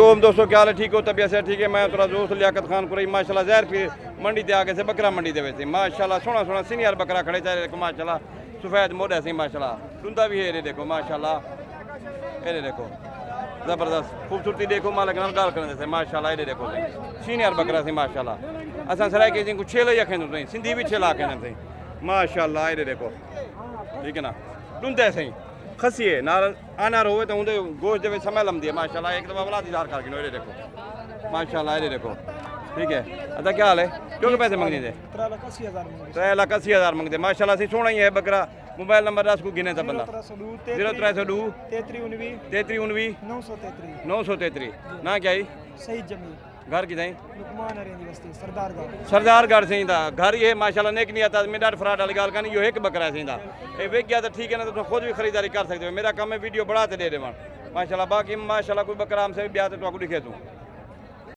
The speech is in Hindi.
वालेकुम दोस्तों, क्या हाल है? ठीक हो? तबीयत से ठीक है? मैं तेरा दोस्त लियाकत खान कुरई माशाल्लाह ज़हर फिर मंडी ते आगे से बकरा मंडी दे वैसे माशाल्लाह सोना सोना सीनियर बकरा खड़े चाहे देखो माशाल्लाह सफ़ेद मोड़ा से माशाल्लाह टुंदा भी है। ये देखो माशाल्लाह, ये देखो ज़बरदस्त खूबसूरती देखो मालिक नाल गाल करने से माशाल्लाह। ये देखो सीनियर बकरा से माशाल्लाह असां सराय के जिनको 6 लई आखें तुसें सिंधी भी 6 लाख आखें माशाल्लाह। ये देखो ठीक है ना, टुंदे सही खसिए नाल अनार होवे तो उनके गोश्त दे समय लमदी है माशाल्लाह। एक दफा वाला इंतजार करके नो ये देखो माशाल्लाह। ये देखो ठीक है। अच्छा क्या हाल है? क्यों के पैसे मंगने थे? 3,80,000 मंगते माशाल्लाह। सी सोना ही है बकरा। मोबाइल नंबर 10 को गिने था बंदा 0302 33 19 933 ना क्या ही सही जमीन घर की नहीं लुकमान अरेंज बस्ती सरदारगढ़ से था घर ये माशाल्लाह नेक नहीं आता मैं डाट फ्राड वाली गाल का नहीं यो एक बकरा से था ये वेच गया तो ठीक है ना, तो तुम खुद भी खरीदारी कर सकते हो। मेरा काम है वीडियो बढ़ा के दे देवन माशाल्लाह। बाकी माशाल्लाह कोई बकरा हमसे ब्याह तो दिखे दूँ